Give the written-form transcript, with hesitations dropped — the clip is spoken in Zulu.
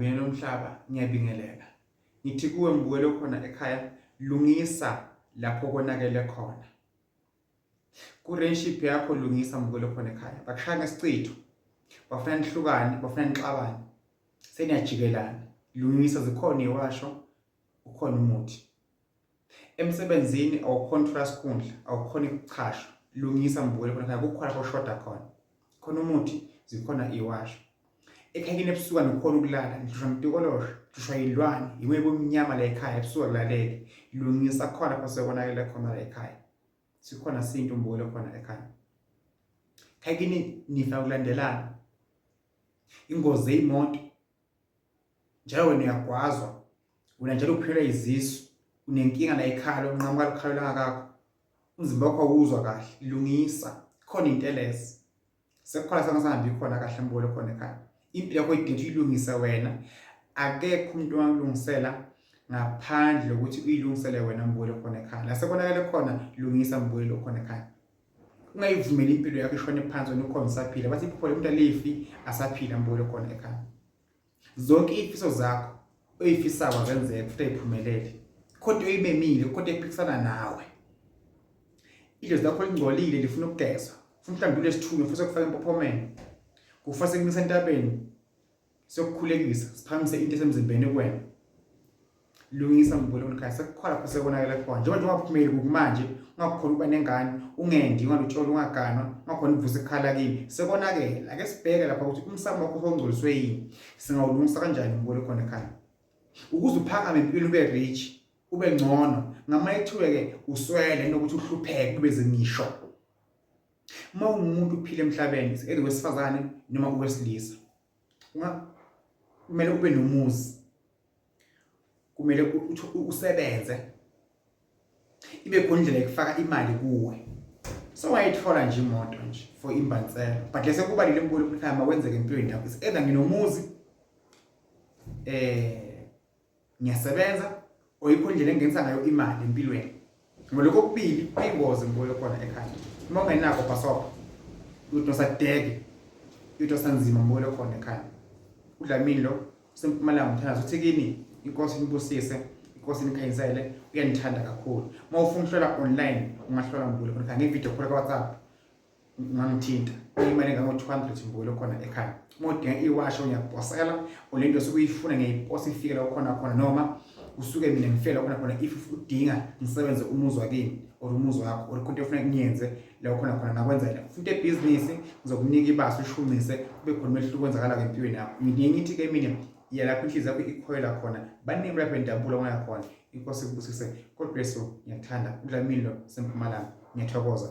egumbini lomhlaba ngiyabingelela. Ngithi kuwe mbukeli okhona ekhaya, lungisa lapho konakele khona. Ku-relationship yakho lungisa mbukeli okhona ekhaya. Bakushaya ngesicitho, bafuna nihlukane, bafuna nixabane, seniyajikelana. Lungisa, zikhona iwasho, ukhona umuthi. Emsebenzini awukhona trust kundla, awukhona ukuchasha. Lungisa mbukeli okhona ekhaya, kukhona lapho ushoda khona. Khona umuthi, zikhona iwasho. Ekhayeni ebusuku nokhona ukulala, ngihlushwa umtikolosho, ngihlushwa yilwane, imwe bomnyama la ekhaya ebusuku kulaleke. Lungisa khona lapho sekonakele khona la ekhaya. Sikhona sinto mbukeli okhona ekhaya. Ekhayeni nifa ukulandelana. Ingozi yemoto. Njalo wena uyagwazwa. Wena njalo uphelelwa izisu. Unenkinga la ekhaya, unqamuka ukhalelanga kakho. Umzimba wakho awuzwa kahle. Lungisa. Khona intelezi. Sekukhona sangasambi khona kahle mbukeli okhona ekhaya. Impilo yakho idinga uyilungise wena. Akekho umuntu ongalungisela ngaphandle ukuthi uyilungisele wena mbukeli okhona ekhaya. La sekonakele khona lungisa mbukeli okhona ekhaya. Ungayivumeli impilo yakho ishone phansi wena ukhona usaphila. Bathi iphupho lomuntu alifi asaphila mbukeli okhona ekhaya. Zonke izifiso zakho oyifisayo azenzeke futhi ayiphumelele. Kodwa uyibemile, kodwa ephikisana nawe. Idlozi lakho lingcolile lifuna ukugezwa. Ufuna mhlawumbe lesithunywa futhi ukufaka impophomeni. Kufanele kumisa entabeni sokukhulekisa, siphamise into esemzimbeni kwena. Lungisa mbukeli okhona ekhaya. Sekukhona lapho sekonakele khona. Njengoba ungaphumeli kumanje, ungakhona ukuba nengane, ungendi, ungalutsholo, ungaganwa, ungakhona ukuvusa ikhala kimi. Sekonakele. Ake sibheke lapha ukuthi umsamo wakho ongcoliswe yini. Singawulungisa kanjani mbukeli okhona ekhaya. Ukuze uphakame empilweni ube rich, ube ngcono, ngamanye ethuke uswele nokuthi uhlupheke kube zemisho. Uma umuntu uphila emhlabeni, either wesifazane noma owesilisa, kumele ube nomuzi. Kumele usebenze. Ibe khona indlela yokufaka imali kuwe. So wayithola nje imoto nje for imbansela. But lese kubalile mbukeli okhona ekhaya makwenzeke empilweni yakho. Either nginomuzi ngiyasebenza oyikho indlela engenisa ngayo imali empilweni. Ngoba lokho kubili kuyingozi mbukeli okhona ekhaya. Uma ungenakho bhasopa, uyodosa dege, uyodosa nzima mbukeli okhona ekhaya. uDlamini lo usempumalanga umthandazo uthi kini inkosi inibusise, inkosi inikhanyisele, uyanithanda kakhulu. Uma ufuna ukuhlola online ungahlola mbukeli okhona ekhaya ngevideo call kaWhatsApp. Ungangithinta imali engango-200 mbukeli okhona ekhaya. Uma udinga iwasho ngiyakubhosela, olento osukuyifuna ngiyayiposa ifike la khona noma usuke mina ngifela khona if udinga ngisebenze umuzwa kini or umuzwa wakho or konke ufuna kunyenze la khona nakwenzela. Ufuna ibusiness ngizokunika ibaso ushumise kube khona umehluko kwenzakala empilweni yakho. Ngithi ke mina iya lapho inhliziyo yakho ikhoyela khona. Baningi lapho endabulo ngaya khona. Inkosi ikubusise. God bless you. Ngiyakuthanda. uDlamini lo sempumalanga. Ngiyathokoza.